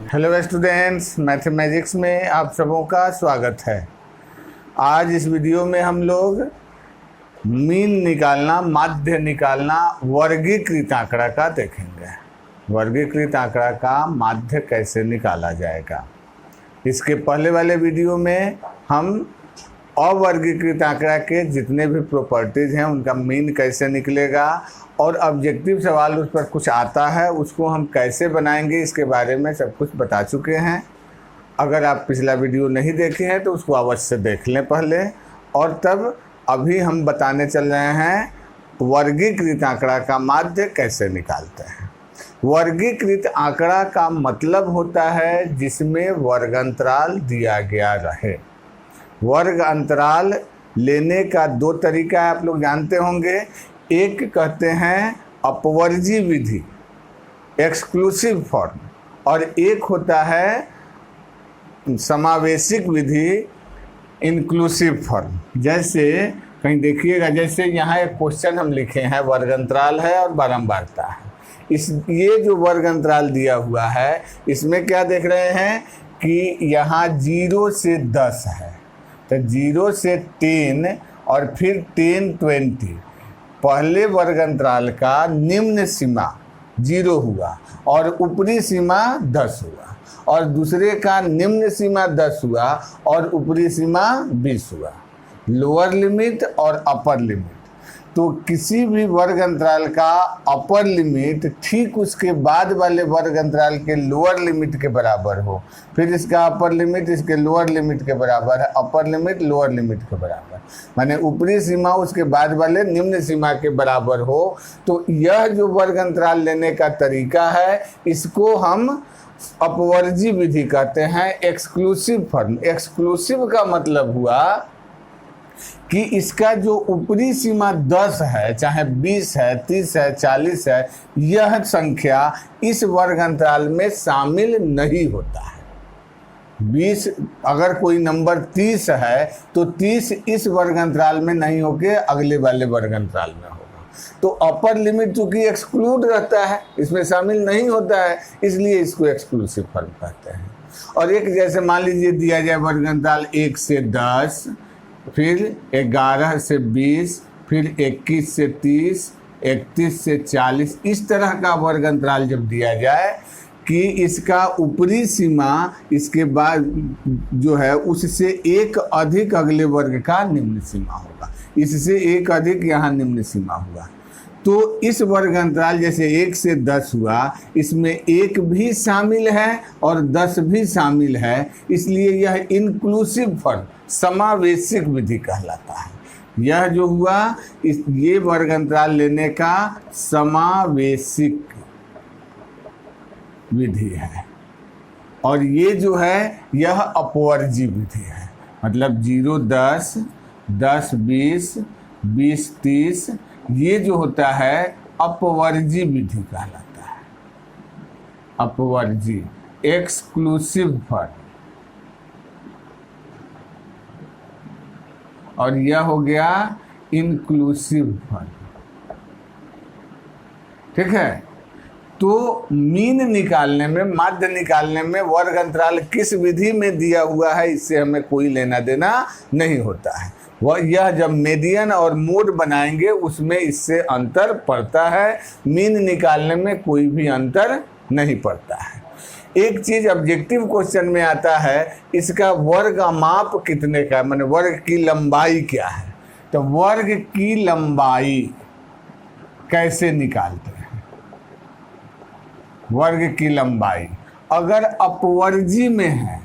Hello students, mathematics में आप सबों का स्वागत है। आज इस वीडियो में हम लोग मीन निकालना, माध्य निकालना, वर्गीकृत आंकड़ा का देखेंगे। वर्गीकृत आंकड़ा का माध्य कैसे निकाला जाएगा। इसके पहले वाले वीडियो में हम अवर्गीकृत आंकड़ा के जितने भी प्रॉपर्टीज़ हैं उनका मीन कैसे निकलेगा और ऑब्जेक्टिव सवाल उस पर कुछ आता है उसको हम कैसे बनाएंगे, इसके बारे में सब कुछ बता चुके हैं। अगर आप पिछला वीडियो नहीं देखे हैं तो उसको अवश्य देख लें पहले, और तब अभी हम बताने चल रहे हैं वर्गीकृत आंकड़ा का माध्य कैसे निकालते हैं। वर्गीकृत आंकड़ा का मतलब होता है जिसमें वर्गांतराल दिया गया रहे। वर्ग अंतराल लेने का दो तरीका आप लोग जानते होंगे। एक कहते हैं अपवर्जी विधि, एक्सक्लूसिव फॉर्म, और एक होता है समावेशिक विधि, इंक्लूसिव फॉर्म। जैसे कहीं देखिएगा, जैसे यहाँ एक क्वेश्चन हम लिखे हैं, वर्ग अंतराल है और बारंबारता है। ये जो वर्ग अंतराल दिया हुआ है इसमें क्या देख रहे हैं कि यहाँ 0 से 10 है, तो 0 से 10 और फिर 10 20। पहले वर्ग अंतराल का निम्न सीमा 0 हुआ और ऊपरी सीमा 10 हुआ, और दूसरे का निम्न सीमा 10 हुआ और ऊपरी सीमा 20 हुआ। लोअर लिमिट और अपर लिमिट। तो किसी भी वर्ग अंतराल का अपर लिमिट ठीक उसके बाद वाले वर्ग अंतराल के लोअर लिमिट के बराबर हो, फिर इसका अपर लिमिट इसके लोअर लिमिट के बराबर है, अपर लिमिट लोअर लिमिट के बराबर, माने ऊपरी सीमा उसके बाद वाले निम्न सीमा के बराबर हो। तो यह जो वर्ग अंतराल लेने का तरीका है इसको हम अपवर्जी विधि कहते हैं, एक्सक्लूसिव फॉर्म। एक्सक्लूसिव का मतलब हुआ कि इसका जो ऊपरी सीमा 10 है, चाहे 20 है, 30 है, 40 है, यह संख्या इस वर्ग अंतराल में शामिल नहीं होता है। 20 अगर कोई नंबर 30 है तो 30 इस वर्ग अंतराल में नहीं होके अगले वाले वर्ग अंतराल में होगा। तो अपर लिमिट चूंकि एक्सक्लूड रहता है, इसमें शामिल नहीं होता है, इसलिए इसको एक्सक्लूसिव फॉर्म कहते हैं। और एक जैसे मान लीजिए दिया जाए वर्ग अंतराल 1 से 10, फिर 11 से 20, फिर 21 से 30, 31 से 40, इस तरह का वर्ग अंतराल जब दिया जाए कि इसका ऊपरी सीमा इसके बाद जो है उससे एक अधिक अगले वर्ग का निम्न सीमा होगा, इससे एक अधिक यहाँ निम्न सीमा हुआ। तो इस वर्ग अंतराल जैसे 1 से 10 हुआ, इसमें 1 भी शामिल है और 10 भी शामिल है, इसलिए यह इंक्लूसिव फॉर्म, समावेशिक विधि कहलाता है। यह जो हुआ ये वर्ग अंतराल लेने का समावेशिक विधि है। और ये जो है यह अपवर्जी विधि है, मतलब 0 10, 10 20, 20 30, ये जो होता है अपवर्जी विधि कहलाता है। अपवर्जी, एक्सक्लूसिव फॉर्म। और यह हो गया इंक्लूसिव फॉर्म। ठीक है। तो मीन निकालने में, माध्य निकालने में वर्ग अंतराल किस विधि में दिया हुआ है इससे हमें कोई लेना देना नहीं होता है। वह यह जब मीडियन और मोड बनाएंगे उसमें इससे अंतर पड़ता है, मीन निकालने में कोई भी अंतर नहीं पड़ता है। एक चीज ऑब्जेक्टिव क्वेश्चन में आता है, इसका वर्ग माप कितने का, माने वर्ग की लंबाई क्या है। तो वर्ग की लंबाई कैसे निकालते हैं। वर्ग की लंबाई अगर अपवर्जी में है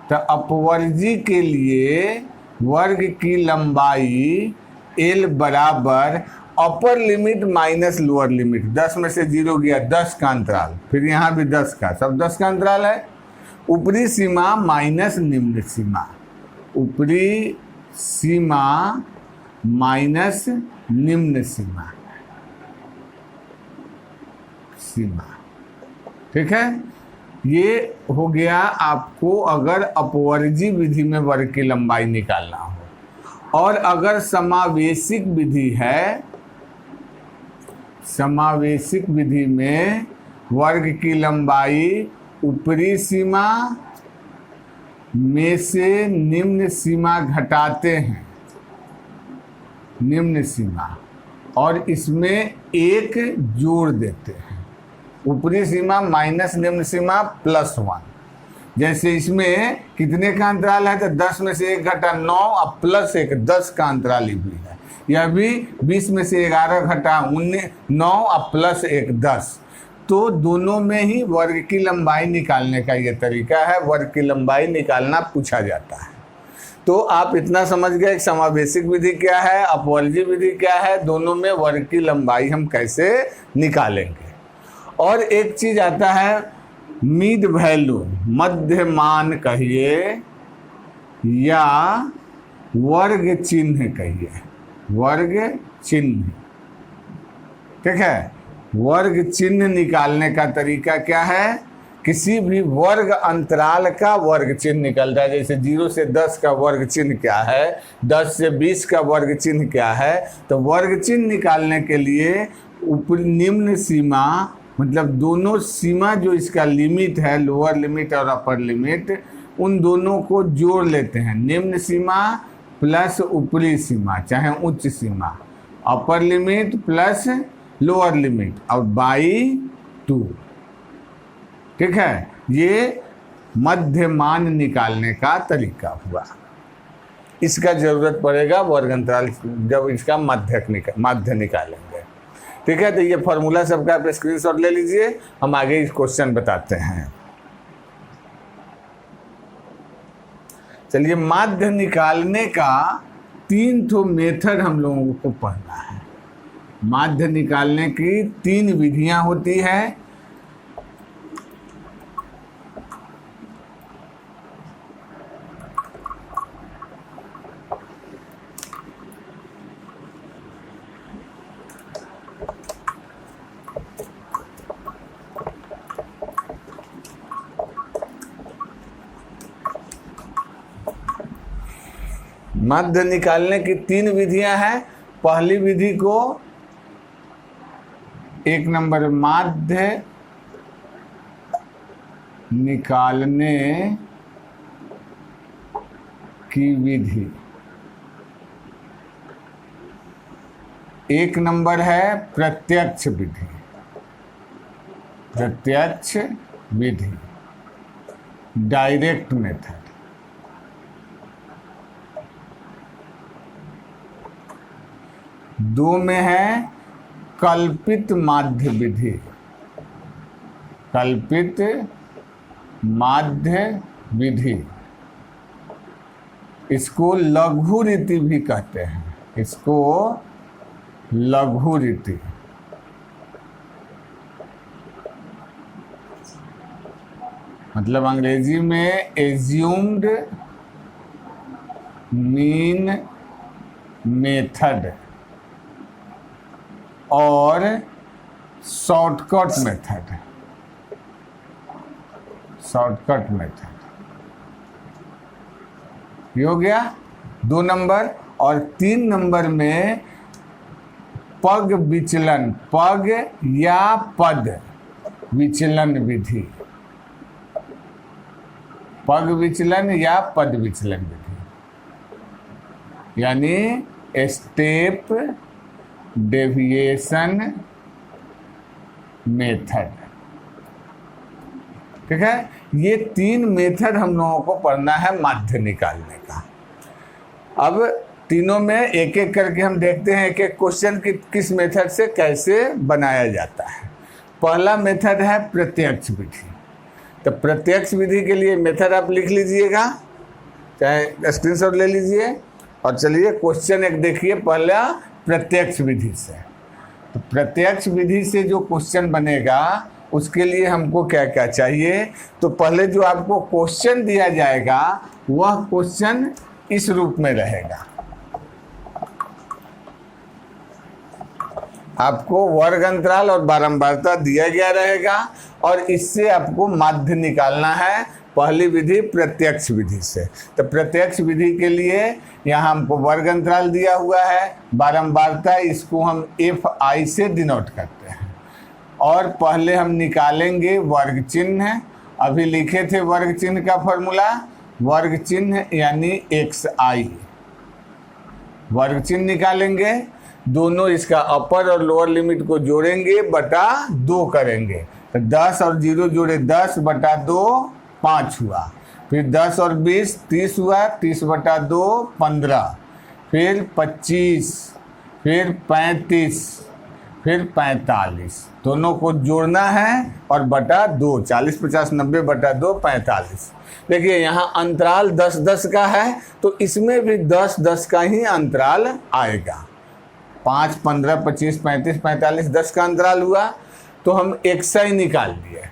तो अपवर्जी के लिए वर्ग की लंबाई L बराबर upper limit minus lower limit. 10 में से 0 गया, 10 का अंतराल, फिर यहाँ भी 10 का, सब 10 का अंतराल है। ऊपरी सीमा माइनस निम्न सीमा, ऊपरी सीमा माइनस निम्न सीमा। ठीक है। ये हो गया आपको अगर अपवर्जी विधि में वर्ग की लंबाई निकालना हो। और अगर समावेशिक विधि है, समावेशिक विधि में वर्ग की लंबाई ऊपरी सीमा में से निम्न सीमा घटाते हैं, निम्न सीमा, और इसमें एक जोड़ देते हैं। ऊपरी सीमा माइनस निम्न सीमा प्लस 1। जैसे इसमें कितने का अंतराल है, तो 10 में से 1 घटा 9 और प्लस 1 10 का अंतराल ही भी है। यह भी 20 में से 11 घटा 9 और प्लस 1 10। तो दोनों में ही वर्ग की लंबाई निकालने का ये तरीका है। वर्ग की लंबाई निकालना पूछा जाता है। तो आप इतना समझ गए समावेशिक विधि क्या है, अपवर्जी विधि क्या है, दोनों में वर्ग की लंबाई हम कैसे निकालेंगे। और एक चीज आता है मीड वैल्यू, मध्य मान कहिए या वर्ग चिन्ह कहिए, वर्ग चिन्ह, ठीक है। वर्ग चिन्ह निकालने का तरीका क्या है, किसी भी वर्ग अंतराल का वर्ग चिन्ह निकलता है। जैसे 0 से 10 का वर्ग चिन्ह क्या है, 10 से 20 का वर्ग चिन्ह क्या है। तो वर्ग चिन्ह निकालने के लिए ऊपर निम्न सीमा, मतलब दोनों सीमा जो इसका लिमिट है, लोअर लिमिट और अपर लिमिट, उन दोनों को जोड़ लेते हैं। निम्न सीमा प्लस ऊपरी सीमा चाहे उच्च सीमा, upper limit plus lower limit, और बाई 2, ठीक है। ये मध्य मान निकालने का तरीका हुआ। इसका जरूरत पड़ेगा वर्ग अंतराल जब इसका माध्य निकालेंगे, ठीक है। तो ये फॉर्मूला सबका आप स्क्रीनशॉट ले लीजिए, हम आगे इस क्वेश्चन बताते हैं। चलिए, माध्य निकालने का 3 ठो मेथड हम लोगों को पढ़ना है। माध्य निकालने की 3 विधियां होती है। माध्य निकालने की 3 विधियां हैं। पहली विधि को 1 नंबर माध्य निकालने की विधि, 1 नंबर है प्रत्यक्ष विधि, प्रत्यक्ष विधि, डायरेक्ट मेथड। 2 में है कल्पित माध्य विधि, कल्पित माध्य विधि, इसको लघु रीति भी कहते हैं, इसको लघु रीति। मतलब अंग्रेजी में एज्यूम्ड मीन मेथड और शॉर्टकट मेथड, शॉर्टकट मेथड ये हो गया 2 नंबर। और 3 नंबर में पग विचलन, पग या पद विचलन विधि, पग विचलन या पद विचलन विधि, यानी स्टेप डेविएशन मेथड, ठीक है। ये 3 मेथड हम लोगों को पढ़ना है माध्य निकालने का। अब तीनों में एक एक करके हम देखते हैं एक एक क्वेश्चन किस मेथड से कैसे बनाया जाता है। पहला मेथड है प्रत्यक्ष विधि। तो प्रत्यक्ष विधि के लिए मेथड आप लिख लीजिएगा, चाहे स्क्रीनशॉट ले लीजिए। और चलिए क्वेश्चन एक देखिए पहला प्रत्यक्ष विधि से। तो प्रत्यक्ष विधि से जो क्वेश्चन बनेगा उसके लिए हमको क्या क्या चाहिए। तो पहले जो आपको क्वेश्चन दिया जाएगा वह क्वेश्चन इस रूप में रहेगा। आपको वर्ग अंतराल और बारंबारता दिया गया रहेगा और इससे आपको माध्य निकालना है पहली विधि प्रत्यक्ष विधि से। तो प्रत्यक्ष विधि के लिए यहाँ हमको वर्ग अंतराल दिया हुआ है, बारंबारता इसको हम FI से डिनोट करते हैं। और पहले हम निकालेंगे वर्ग चिन्ह अभी लिखे थे वर्ग चिन्ह का फॉर्मूला, वर्ग चिन्ह यानी xi, वर्ग चिन्ह निकालेंगे, दोनों इसका अपर और लोअर लिमिट को जोड़ेंगे बटा 2 करेंगे, तो 10 और 0 जोड़े 10 बटा 2 5 हुआ, फिर 10 और 20 30 हुआ, 30 बटा 2 15, फिर 25, फिर 35, फिर 45, दोनों को जोड़ना है और बटा 2, 40 50 90 बटा 2 45। देखिए यहाँ अंतराल 10 10 का है तो इसमें भी 10 10 का ही अंतराल आएगा। 5 15 25 35 45 10 का अंतराल हुआ तो हम xi निकाल लिए।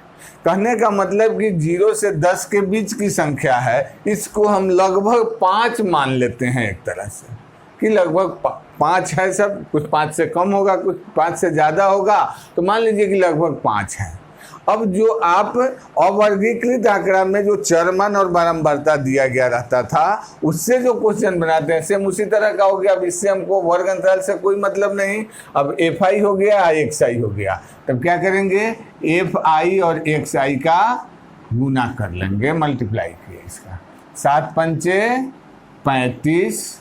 कहने का मतलब कि 0 से 10 के बीच की संख्या है, इसको हम लगभग 5 मान लेते हैं एक तरह से कि लगभग 5 है, सब कुछ 5 से कम होगा, कुछ 5 से ज़्यादा होगा, तो मान लीजिए कि लगभग 5 है। अब जो आप अवर्गीकृत आंकड़ा में जो चरमन और बारंबारता दिया गया रहता था उससे जो क्वेश्चन बनाते हैं सेम उसी तरह का हो गया। अब इससे हमको वर्ग अंतराल से कोई मतलब नहीं, अब fi हो गया xi हो गया, तब क्या करेंगे fi और xi का गुना कर लेंगे, मल्टीप्लाई किए इसका, 7 पंचे 35,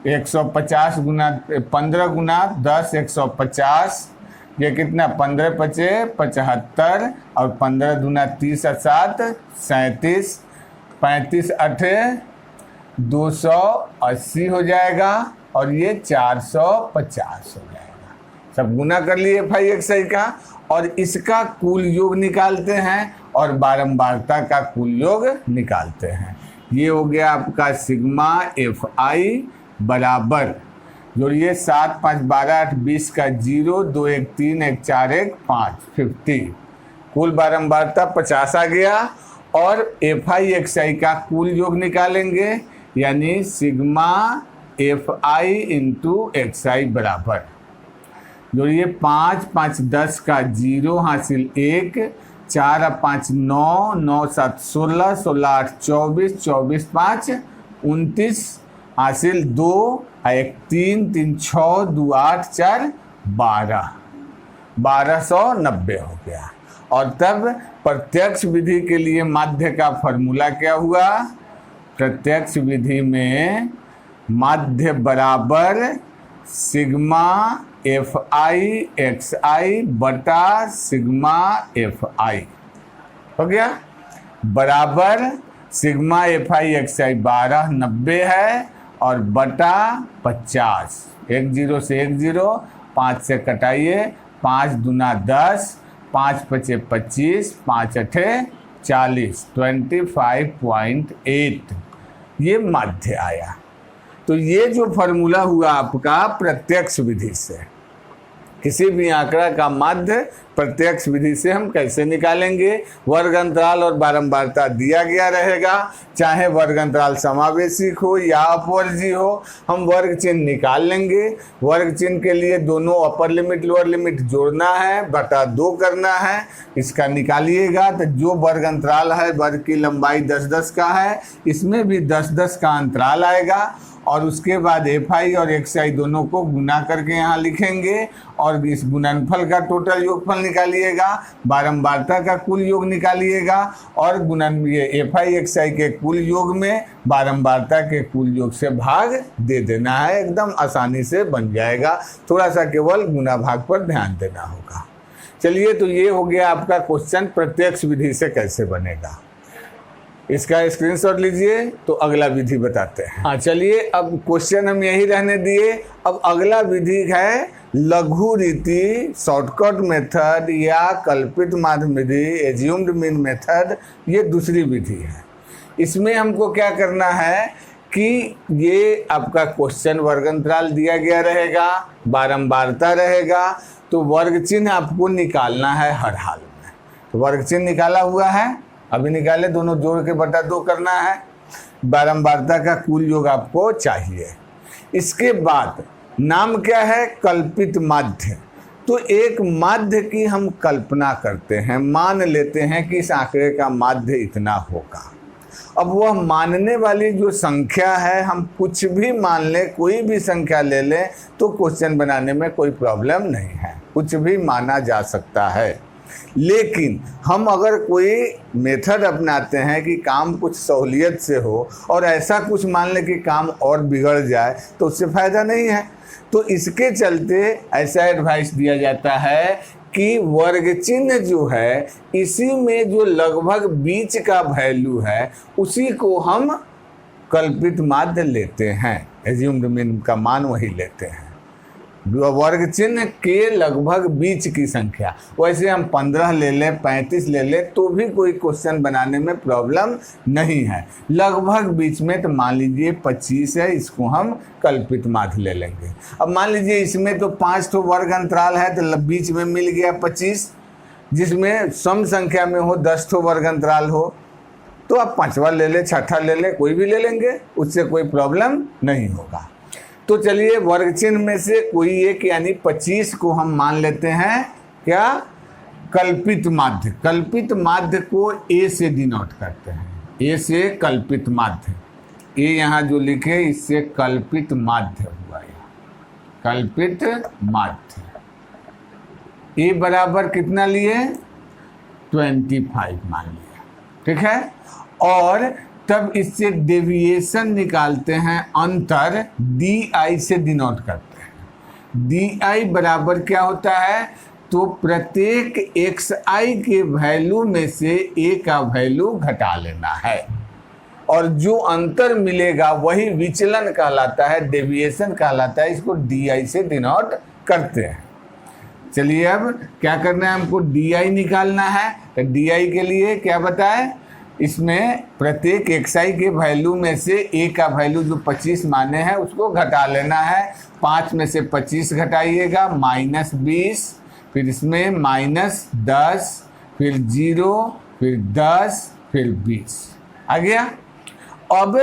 150 गुना 15 गुना 10 150, ये कितना 15 पचे 75 और 15 दूना 30 और 7 37, 35 8 280 हो जाएगा और ये 450 हो जाएगा। सब गुना कर लिए फाई xi का और इसका कुल योग निकालते हैं और बारंबारता का कुल योग निकालते हैं। ये हो गया आपका सिग्मा fi बराबर, जोड़िए 7 5 12 8 20 का 0 2 1 3 1 4 1 5 50, कुल बारंबारता 50 आ गया और fi xi का कुल योग निकालेंगे यानी सिग्मा fi इंटू xi बराबर, जोड़िए 5 5 10 का 0 हासिल 1, 4 5 9 9 7 16 16 8 24 24 5 29 हासिल 2 1 3 3 6 2 8 4 12, 1290 हो गया। और तब प्रत्यक्ष विधि के लिए माध्य का फॉर्मूला क्या हुआ? प्रत्यक्ष विधि में माध्य बराबर सिग्मा fi xi बटा सिग्मा fi हो गया, बराबर सिग्मा fi xi 1290 है और बटा 50, 1 0 से 1 0, 5 से कटाइए, 5 दूना 10, 5 पचे 25, 5 अठे 40, 25.8 ये माध्य आया। तो ये जो फॉर्मूला हुआ आपका प्रत्यक्ष विधि से, किसी भी आंकड़ा का माध्य प्रत्यक्ष विधि से हम कैसे निकालेंगे? वर्ग अंतराल और बारंबारता दिया गया रहेगा, चाहे वर्ग अंतराल समावेशी हो या अपवर्जी हो, हम वर्ग चिन्ह निकाल लेंगे। वर्ग चिन्ह के लिए दोनों अपर लिमिट लोअर लिमिट जोड़ना है, बटा 2 करना है, इसका निकालिएगा तो जो वर्ग अंतराल है वर्ग की लंबाई 10 10 का है, इसमें भी 10 10 का अंतराल आएगा और उसके बाद fi और xi दोनों को गुना करके यहाँ लिखेंगे और इस गुणनफल का टोटल योगफल निकालिएगा, बारंबारता का कुल योग निकालिएगा और गुणन ये fi xi के कुल योग में बारंबारता के कुल योग से भाग दे देना है, एकदम आसानी से बन जाएगा। थोड़ा सा केवल गुना भाग पर ध्यान देना होगा। चलिए, तो ये हो गया आपका क्वेश्चन प्रत्यक्ष विधि से कैसे बनेगा। इसका स्क्रीनशॉट लीजिए तो अगला विधि बताते हैं। हाँ, चलिए अब क्वेश्चन हम यही रहने दिए। अब अगला विधि है लघु रीति, शॉर्टकट मेथड या कल्पित माध्य विधि, एज्यूम्ड मीन मेथड, ये दूसरी विधि है। इसमें हमको क्या करना है कि ये आपका क्वेश्चन वर्ग अंतराल दिया गया रहेगा, बारंबारता रहेगा, तो वर्ग चिन्ह आपको निकालना है हर हाल में। तो वर्ग चिन्ह निकाला हुआ है, अभी निकाले, दोनों जोड़ के बटा 2 करना है, बारंबारता का कुल योग आपको चाहिए। इसके बाद नाम क्या है? कल्पित माध्य। तो एक माध्य की हम कल्पना करते हैं, मान लेते हैं कि इस आंकड़े का माध्य इतना होगा। अब वह मानने वाली जो संख्या है, हम कुछ भी मान लें, कोई भी संख्या ले लें, तो क्वेश्चन बनाने में कोई प्रॉब्लम नहीं है, कुछ भी माना जा सकता है। लेकिन हम अगर कोई मेथड अपनाते हैं कि काम कुछ सहूलियत से हो और ऐसा कुछ मान लें कि काम और बिगड़ जाए तो उससे फ़ायदा नहीं है। तो इसके चलते ऐसा एडवाइस दिया जाता है कि वर्ग चिन्ह जो है इसी में जो लगभग बीच का वैल्यू है उसी को हम कल्पित माध्य लेते हैं, एज्यूम्ड मीन का मान वही लेते हैं, वर्ग चिन्ह के लगभग बीच की संख्या। वैसे हम 15 ले लें 35 ले लें तो भी कोई क्वेश्चन बनाने में प्रॉब्लम नहीं है, लगभग बीच में। तो मान लीजिए 25 है, इसको हम कल्पित माध्य ले लेंगे। अब मान लीजिए इसमें तो 5 तो वर्ग अंतराल है तो बीच में मिल गया 25, जिसमें सम संख्या में हो 10 तो वर्ग अंतराल हो, तो आप 5वां ले लें 6ठा ले लें, कोई भी ले लेंगे, उससे कोई प्रॉब्लम नहीं होगा। तो चलिए वर्ग चिन्ह में से कोई एक यानी 25 को हम मान लेते हैं क्या, कल्पित माध्य। कल्पित माध्य को ए से डिनोट करते हैं, ए से कल्पित माध्य। ए यहाँ जो लिखे इससे कल्पित माध्य हुआ है, कल्पित माध्य। ए बराबर कितना लिए 25 मान लिया, ठीक है। और तब इससे डेविएशन निकालते हैं, अंतर डी आई से डिनोट करते हैं। डी आई बराबर क्या होता है, तो प्रत्येक एक्स आई के वैल्यू में से ए का वैल्यू घटा लेना है और जो अंतर मिलेगा वही विचलन कहलाता है, डेविएशन कहलाता है। इसको डी आई से डिनोट करते हैं। चलिए अब क्या करना है, हमको डी आई निकालना है। तो डी आई के लिए क्या बताए, इसमें प्रत्येक एक्स आई के वैल्यू में से ए का वैल्यू जो 25 माने हैं उसको घटा लेना है। 5 में से 25 घटाइएगा -20, फिर इसमें -10, फिर 0, फिर 10, फिर 20 आ गया। अब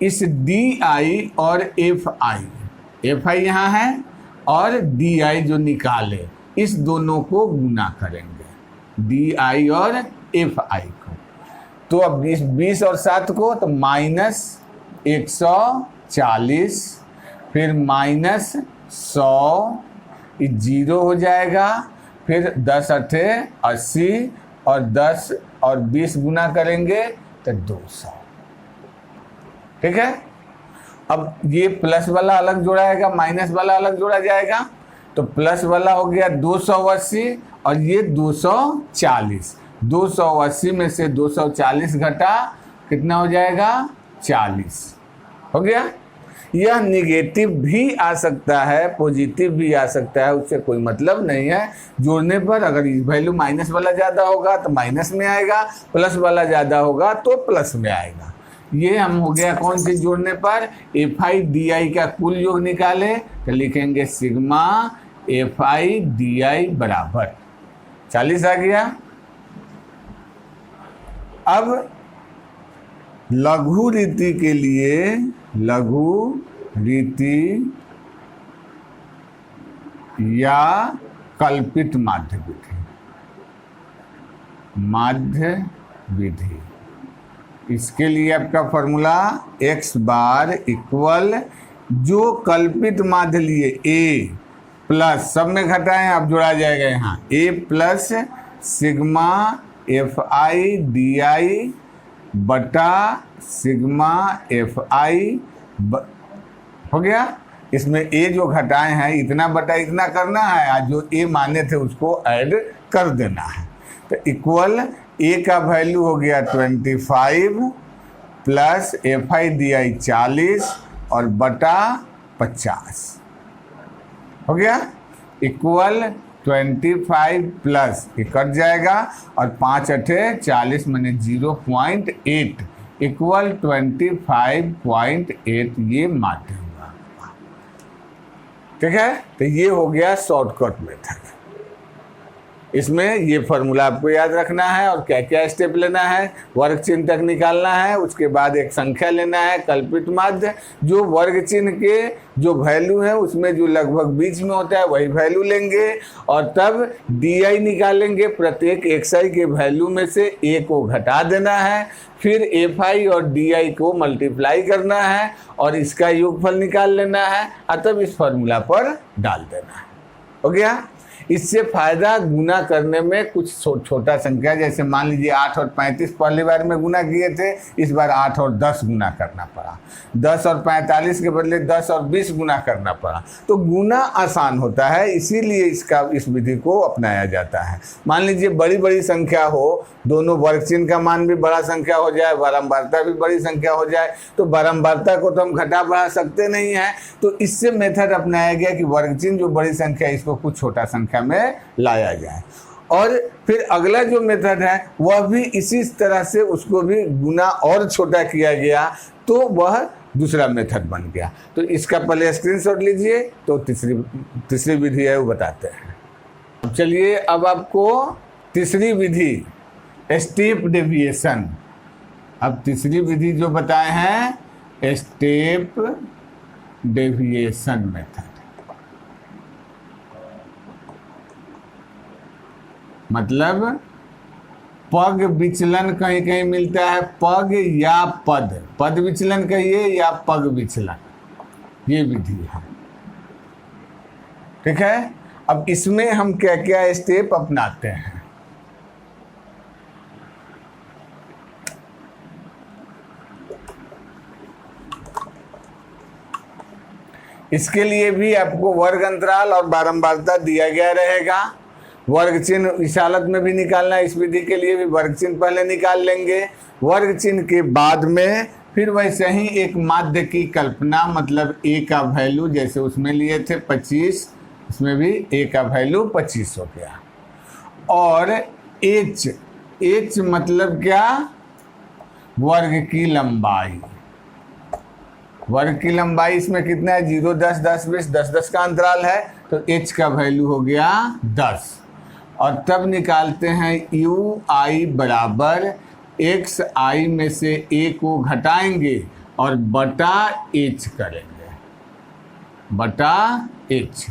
इस डी आई और एफ आई यहाँ है और डी आई जो निकाले इस दोनों को गुना करेंगे, डी आई और एफ आई को। तो अब 20 और 7 को तो -140, फिर -100, 0 हो जाएगा, फिर 10 अठे 80 और 10 और 20 गुना करेंगे तो 200, ठीक है। अब ये प्लस वाला अलग जोड़ाएगा, माइनस वाला अलग जोड़ा जाएगा, तो प्लस वाला हो गया 280 और ये 240। 280 में से 240 घटा कितना हो जाएगा 40 हो गया। यह निगेटिव भी आ सकता है, पॉजिटिव भी आ सकता है, उससे कोई मतलब नहीं है। जोड़ने पर अगर वैल्यू माइनस वाला ज़्यादा होगा तो माइनस में आएगा, प्लस वाला ज़्यादा होगा तो प्लस में आएगा। ये हम हो गया कौन सी जोड़ने पर, एफ आई डी आई का कुल योग निकाले तो लिखेंगे sigma F I D I बराबर 40 आ गया। अब लघु रीति के लिए, लघु रीति या कल्पित माध्य विधि, माध्य विधि, इसके लिए आपका फॉर्मूला x बार इक्वल जो कल्पित माध्य लिए a प्लस, सब में घटाएं आप जोड़ा जाएगा यहाँ, a plus sigma F I D I बटा सिग्मा एफ आई हो गया। इसमें a जो घटाए हैं इतना बटा इतना करना है, आज जो a माने थे उसको ऐड कर देना है। तो इक्वल a का वैल्यू हो गया 25 plus F I D I 40 और बटा 50 हो गया। इक्वल 25 प्लस ये कट जाएगा और 5 अठे 40 मैंने 0.8 इक्वल 25.8 ये माध्य हुआ, ठीक है। तो ये हो गया शॉर्टकट मेथड। इसमें ये फार्मूला आपको याद रखना है और क्या क्या स्टेप लेना है, वर्ग चिन्ह तक निकालना है, उसके बाद एक संख्या लेना है कल्पित माध्य, जो वर्ग चिन्ह के जो वैल्यू है उसमें जो लगभग बीच में होता है वही वैल्यू लेंगे और तब डी आई निकालेंगे, प्रत्येक एक्स आई के वैल्यू में से ए को घटा देना है, फिर एफ आई और डी आई को मल्टीप्लाई करना है और इसका योगफल निकाल लेना है और तब इस फार्मूला पर डाल देना है। हो गया। इससे फायदा गुना करने में कुछ छोटा संख्या, जैसे मान लीजिए 8 और 35 पहली बार में गुना किए थे, इस बार 8 और 10 गुना करना पड़ा। 10 और 45 के बदले 10 और 20 गुना करना पड़ा। तो गुना आसान होता है, इसीलिए इस विधि को अपनाया जाता है। मान लीजिए बड़ी बड़ी संख्या हो, दोनों वर्ग चिन्ह का मान भी बड़ा संख्या हो जाए, बारंबारता भी बड़ी संख्या हो जाए, तो बारंबारता को तो हम घटा बढ़ा सकते नहीं हैं। तो इससे मेथड अपनाया गया कि वर्ग चिन्ह जो बड़ी संख्या है इसको कुछ छोटा संख्या में लाया जाए। और फिर अगला जो मेथड है वह भी इसी तरह से, उसको भी गुना और छोटा किया गया, तो वह दूसरा मेथड बन गया। तो इसका पहले स्क्रीनशॉट लीजिए, तो तीसरी विधि है वो बताते हैं। चलिए अब आपको तीसरी विधि स्टेप डेविएशन, अब तीसरी विधि जो बताए हैं स्टेप डेविएशन मेथड, मतलब पग विचलन कहीं कहीं मिलता है, पग या पद विचलन कहिए या पग विचलन, ये विधि है। ठीक है, अब इसमें हम क्या क्या स्टेप अपनाते हैं। इसके लिए भी आपको वर्ग अंतराल और बारंबारता दिया गया रहेगा। वर्ग चिन्ह इस हालत में भी निकालना है, इस विधि के लिए भी वर्ग चिन्ह पहले निकाल लेंगे। वर्ग चिन्ह के बाद में फिर वैसे ही एक माध्य की कल्पना, मतलब a का वैल्यू जैसे उसमें लिए थे 25, इसमें भी a का वैल्यू 25 हो गया। और h मतलब क्या, वर्ग की लंबाई। वर्ग की लंबाई इसमें कितना है, 0, 10, 10, 20, 10, 10 का अंतराल है, तो h का वैल्यू हो गया 10। और तब निकालते हैं ui बराबर xi में से a को घटाएंगे और बटा h करेंगे, बटा h।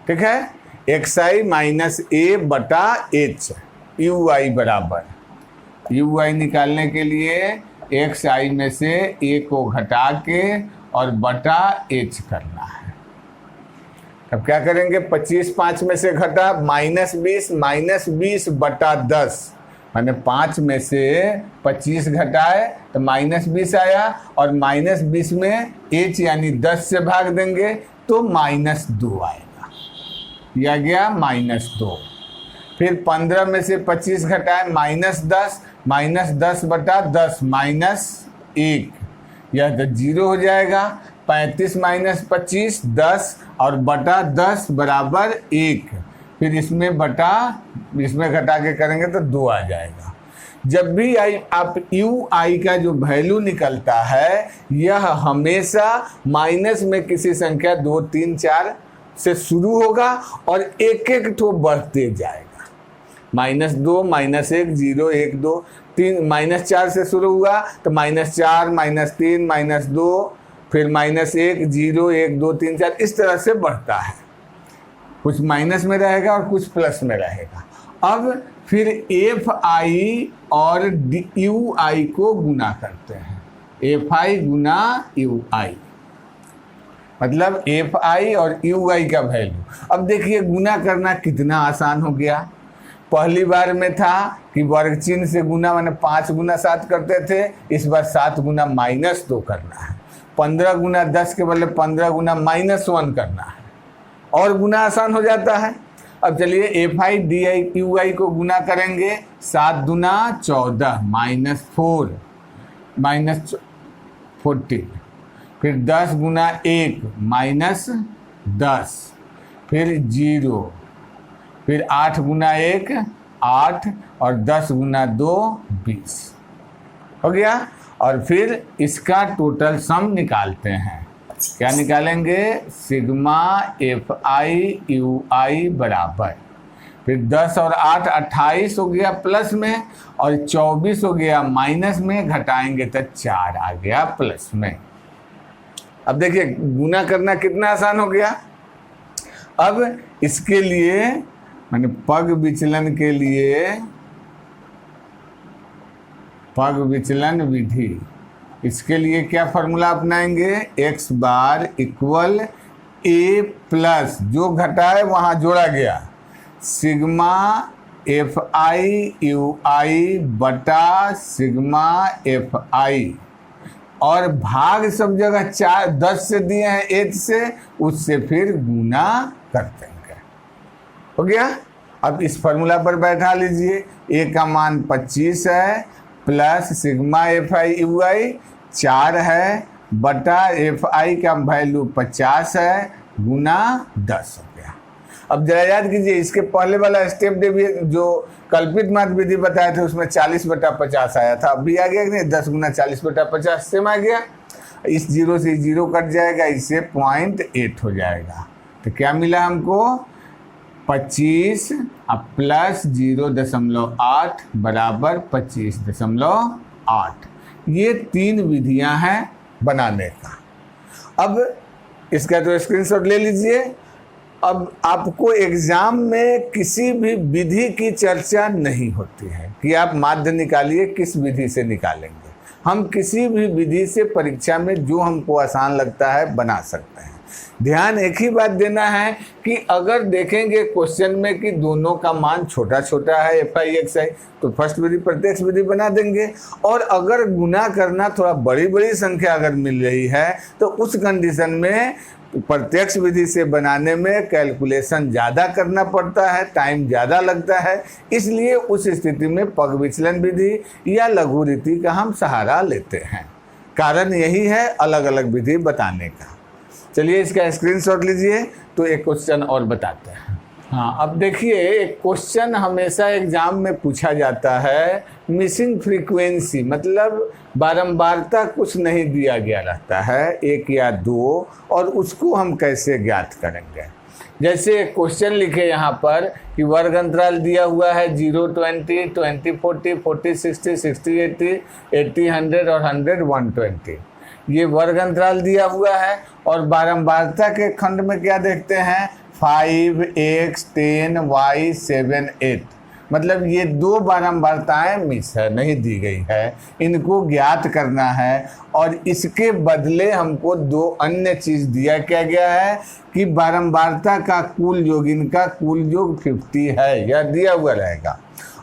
ठीक है, xi माइनस a बटा h, ui बराबर, ui निकालने के लिए xi में से a को घटा के और बटा h करना है। अब क्या करेंगे, 25 5 में से घटा, -20 बटा 10, मैंने 5 में से 25 घटाए तो -20 आया, और -20 में h यानी 10 से भाग देंगे तो -2 आएगा, यह गया -2। फिर 15 में से 25 घटाए, -10 बटा 10 -1, यह तो 0 हो जाएगा। 35 - 25 10 और बटा 10 बराबर 1, फिर इसमें घटा के करेंगे तो 2 आ जाएगा। जब भी आप ui का जो वैल्यू निकलता है यह हमेशा माइनस में किसी संख्या 2 3 4 से शुरू होगा और एक एक ठो बढ़ते जाएगा। -2 -1 0 1 2 3, -4 से शुरू हुआ तो -4 -3 -2, फिर -1 0 1 2 3 4, इस तरह से बढ़ता है। कुछ माइनस में रहेगा और कुछ प्लस में रहेगा। अब फिर fi और ui को गुना करते हैं, fi गुना ui, मतलब fi और ui का वैल्यू। अब देखिए गुना करना कितना आसान हो गया। पहली बार में था कि वर्ग चिन्ह से गुना, मैंने 5 गुना 7 करते थे, इस बार 7 गुना -2 करना है। 15 गुना 10 के बदले 15 गुना -1 करना है, और गुना आसान हो जाता है। अब चलिए fi ui को गुना करेंगे, 7 दूना 14 -4 -14, फिर 10 गुना 1 -10, फिर 0, फिर 8 गुना 1 8 और 10 गुना 2 20 हो गया। और फिर इसका टोटल सम निकालते हैं। क्या निकालेंगे, सिग्मा fi ui बराबर, फिर 10 और 8 28 हो गया प्लस में, और 24 हो गया माइनस में, घटाएंगे तो 4 आ गया प्लस में। अब देखिए गुना करना कितना आसान हो गया। अब इसके लिए मैंने पग विचलन के लिए पग विचलन विधि, इसके लिए क्या फॉर्मूला अपनाएंगे, x बार इक्वल ए प्लस जो घटा है वहाँ जोड़ा गया सिग्मा एफ आई यू आई बटा सिग्मा एफ आई, और भाग सब जगह 10 से दिए हैं एच से, उससे फिर गुना कर देंगे। हो गया। अब इस फॉर्मूला पर बैठा लीजिए, ए का मान 25 है plus sigma F I U I 4 है बटा एफ आई का वैल्यू 50 है गुना 10 हो गया। अब जरा याद कीजिए, इसके पहले वाला स्टेप जो कल्पित माध्य विधि बताए थे उसमें 40/50 आया था, अब भी आ गया कि नहीं, 10 गुना 40/50 सेम आ गया। इस 0 से 0 कट जाएगा, इससे 0.8 हो जाएगा। तो क्या मिला हमको, 25 प्लस 0.8 बराबर 25.8। ये 3 विधियां हैं बनाने का। अब इसका तो स्क्रीनशॉट ले लीजिए। अब आपको एग्जाम में किसी भी विधि की चर्चा नहीं होती है कि आप माध्य निकालिए, किस विधि से निकालेंगे। हम किसी भी विधि से परीक्षा में जो हमको आसान लगता है बना सकते हैं। ध्यान एक ही बात देना है कि अगर देखेंगे क्वेश्चन में कि दोनों का मान छोटा छोटा है एफ आई एक्स आई, तो फर्स्ट विधि प्रत्यक्ष विधि बना देंगे। और अगर गुना करना थोड़ा बड़ी बड़ी संख्या अगर मिल रही है तो उस कंडीशन में प्रत्यक्ष विधि से बनाने में कैलकुलेशन ज़्यादा करना पड़ता है, टाइम ज़्यादा लगता है। इसलिए उस स्थिति में पग विचलन विधि या लघु रीति का हम सहारा लेते हैं। कारण यही है अलग अलग विधि बताने का। चलिए इसका स्क्रीनशॉट लीजिए, तो एक क्वेश्चन और बताते हैं। हाँ, अब देखिए, एक क्वेश्चन हमेशा एग्जाम में पूछा जाता है, मिसिंग फ्रीक्वेंसी मतलब बारंबारता कुछ नहीं दिया गया रहता है, 1 या 2, और उसको हम कैसे ज्ञात करेंगे। जैसे एक क्वेश्चन लिखे यहाँ पर कि वर्ग अंतराल दिया हुआ है 0 20 20 40 40 60 60 80 80 100 और 100 120। ये वर्ग अंतराल दिया हुआ है और बारंबारता के खंड में क्या देखते हैं, 5 x 10 y 7 8। मतलब ये 2 बारंबारताएं मिस है, नहीं दी गई है, इनको ज्ञात करना है। और इसके बदले हमको 2 अन्य चीज़ दिया क्या गया है कि बारंबारता का कुल योग, इनका कुल योग 50 है, यह दिया हुआ रहेगा।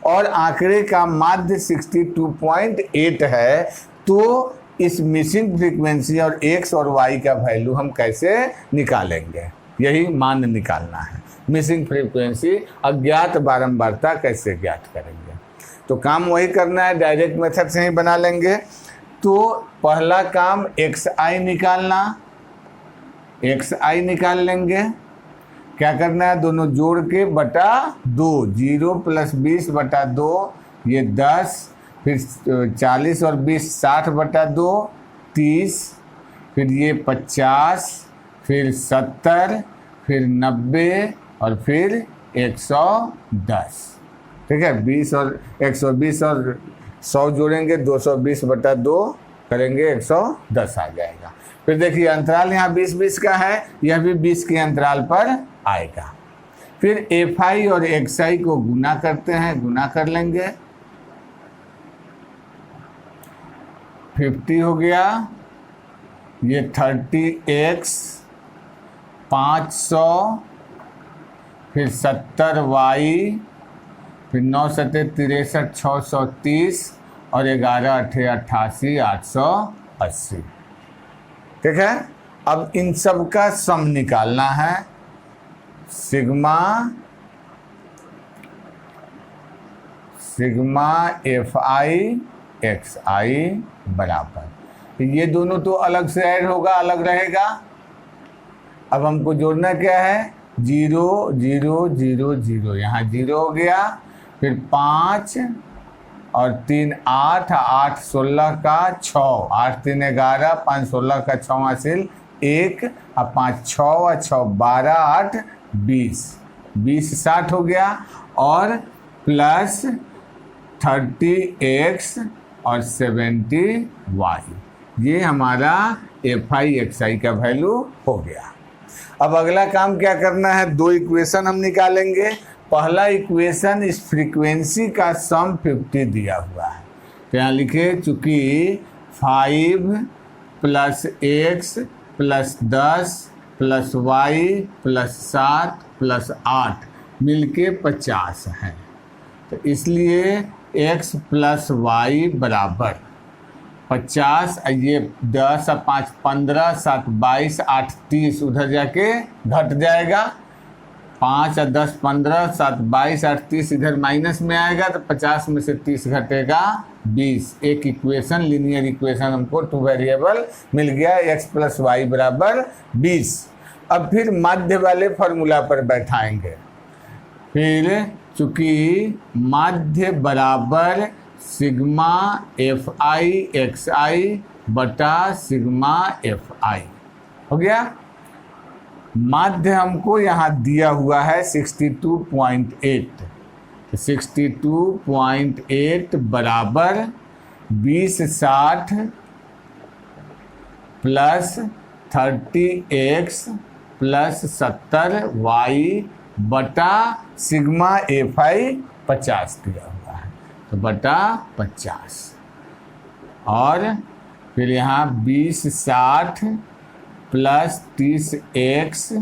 और आंकड़े का माध्य 62.8 है। तो इस मिसिंग फ्रीक्वेंसी और x और y का वैल्यू हम कैसे निकालेंगे, यही मान निकालना है। मिसिंग फ्रीक्वेंसी, अज्ञात बारंबारता कैसे ज्ञात करेंगे। तो काम वही करना है, डायरेक्ट मेथड से ही बना लेंगे। तो पहला काम xi निकालना, xi निकाल लेंगे। क्या करना है, दोनों जोड़ के बटा 2, 0 + 20/2 ये 10, फिर 40 और 20 60/2 30, फिर ये 50, फिर 70, फिर 90 और फिर 110। ठीक है, 20 और 120 और 100 जोड़ेंगे, 220/2 करेंगे, 110 आ जाएगा। फिर देखिए अंतराल यहाँ 20-20 का है, यह भी 20 के अंतराल पर आएगा। फिर एफ आई और एक्स आई को गुना करते हैं, गुना कर लेंगे, 50 हो गया, ये 30x 500, फिर 70y, फिर 9 7 63 630 और 11 8 88 880। ठीक है। अब इन सब का सम निकालना है। सिग्मा एफ आई एक्स आई बराबर, ये दोनों तो अलग से ऐड होगा, अलग रहेगा। अब हमको जोड़ना क्या है, 0 0 0 0, यहाँ 0 हो गया, फिर 5 और 3 8, 8 16 का 6, 8 3 11, 5 16 का 6 हासिल 1, और 5 6 और 6 12, 8 20, 20 60 हो गया, और प्लस 30x और 70y, ये हमारा एफ आई एक्स आई का वैल्यू हो गया। अब अगला काम क्या करना है, 2 इक्वेशन हम निकालेंगे। पहला इक्वेशन, इस फ्रीक्वेंसी का सम 50 दिया हुआ है, तो यहाँ लिखे, चूँकि 5 + x + 10 plus y plus 7 plus 8 मिलके 50 है। तो इसलिए x प्लस वाई बराबर 50, ये 10 और 5 15, 7 22, 8 30, उधर जाके घट जाएगा। 5 और 10 15, 7 22, 8 30 इधर माइनस में आएगा, तो 50 में से 30 घटेगा 20। एक इक्वेशन, लीनियर इक्वेशन हमको 2 वेरिएबल मिल गया, x प्लस वाई बराबर 20। अब फिर माध्य वाले फॉर्मूला पर बैठाएंगे। फिर चूंकि माध्य बराबर सिग्मा एफ आई एक्स आई बटा सिग्मा एफ आई हो गया। माध्य हमको यहाँ दिया हुआ है 62.8, 62.8 बराबर 2060 प्लस 30x प्लस 70y बटा सिग्मा एफ आई 50 दिया हुआ है, तो बटा 50। और फिर यहाँ 2060 plus 30x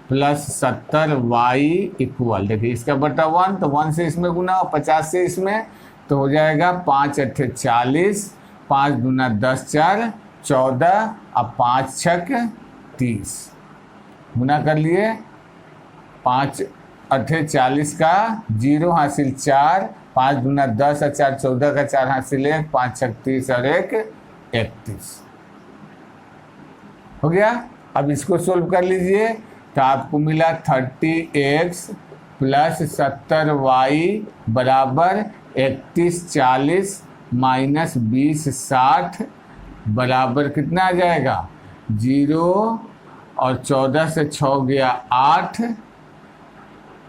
plus 70y equal, देखिए इसका बटा 1, तो 1 से इसमें गुना और 50 से इसमें, तो हो जाएगा 5 अट्ठे 40, 5 दूना 10 4 14 और 5 छक 30 गुना कर लिए। 5 अट्ठे 40 का 0 हासिल 4, 5 दूना 10 और 4 14 का 4 हासिल 1, 5 छक 30 और 1 31 हो गया। अब इसको सोल्व कर लीजिए, तो आपको मिला 30x प्लस 70y बराबर 3140 माइनस 2060 बराबर कितना आ जाएगा 0, और 14 से 6 गया 8,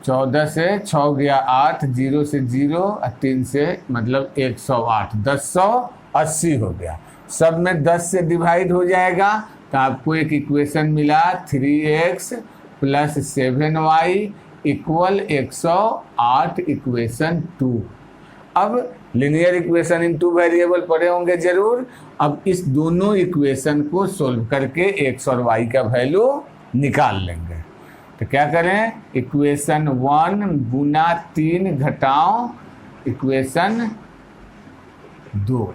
14 से 6 गया 8, 0 से 0 और 3 से मतलब 108, 1080 हो गया। सब में 10 से डिवाइड हो जाएगा, तो आपको एक इक्वेशन मिला 3x plus 7y equal 108, equation 2। अब लीनियर इक्वेशन इन 2 वेरिएबल पढ़े होंगे जरूर। अब इस दोनों इक्वेशन को सोल्व करके x और y का वैल्यू निकाल लेंगे। तो क्या करें, इक्वेशन 1 गुना 3 घटाओ इक्वेशन 2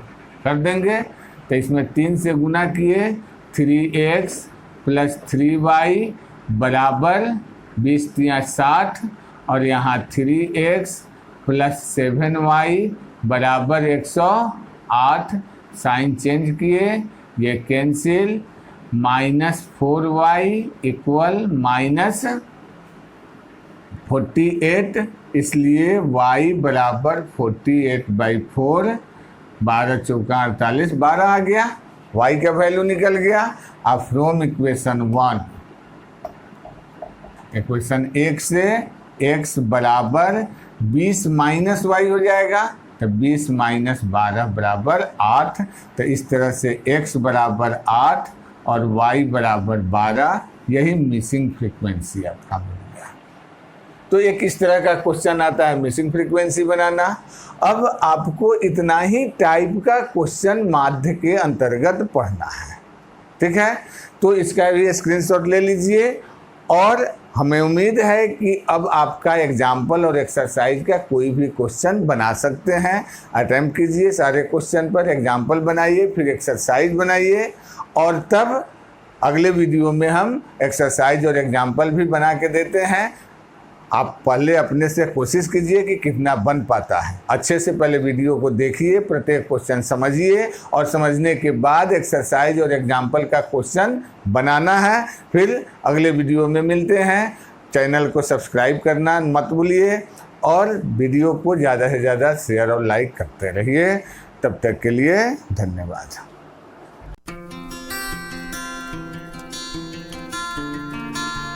कर देंगे। तो इसमें 3 से गुना किए, 3x प्लस 3y बराबर 20 × 60, और यहाँ 3x प्लस 7y बराबर 108, साइन चेंज किए, ये cancel, minus 4y equal minus 48, इसलिए y बराबर 48/4, 12 चौका 48, 12 आ गया, y का वैल्यू निकल गया। अब फ्रॉम इक्वेशन 1, इक्वेशन 1 से x बराबर 20 माइनस y हो जाएगा, तो 20 माइनस 12 बराबर 8। तो इस तरह से x बराबर 8 और y बराबर 12, यही मिसिंग फ्रीक्वेंसी आपका मिल गया। तो एक इस तरह का क्वेश्चन आता है मिसिंग फ्रीक्वेंसी बनाना। अब आपको इतना ही टाइप का क्वेश्चन माध्य के अंतर्गत पढ़ना है, ठीक है। तो इसका भी स्क्रीनशॉट ले लीजिए, और हमें उम्मीद है कि अब आपका एग्जाम्पल और एक्सरसाइज का कोई भी क्वेश्चन बना सकते हैं। अटेम्प्ट कीजिए सारे क्वेश्चन पर, एग्जाम्पल बनाइए, फिर एक्सरसाइज बनाइए, और तब अगले वीडियो में हम एक्सरसाइज और एग्जाम्पल भी बना के देते हैं। आप पहले अपने से कोशिश कीजिए कि कितना बन पाता है। अच्छे से पहले वीडियो को देखिए, प्रत्येक क्वेश्चन समझिए, और समझने के बाद एक्सरसाइज और एग्जाम्पल का क्वेश्चन बनाना है। फिर अगले वीडियो में मिलते हैं। चैनल को सब्सक्राइब करना मत भूलिए, और वीडियो को ज़्यादा से ज़्यादा शेयर और लाइक करते रहिए। तब तक के लिए धन्यवाद।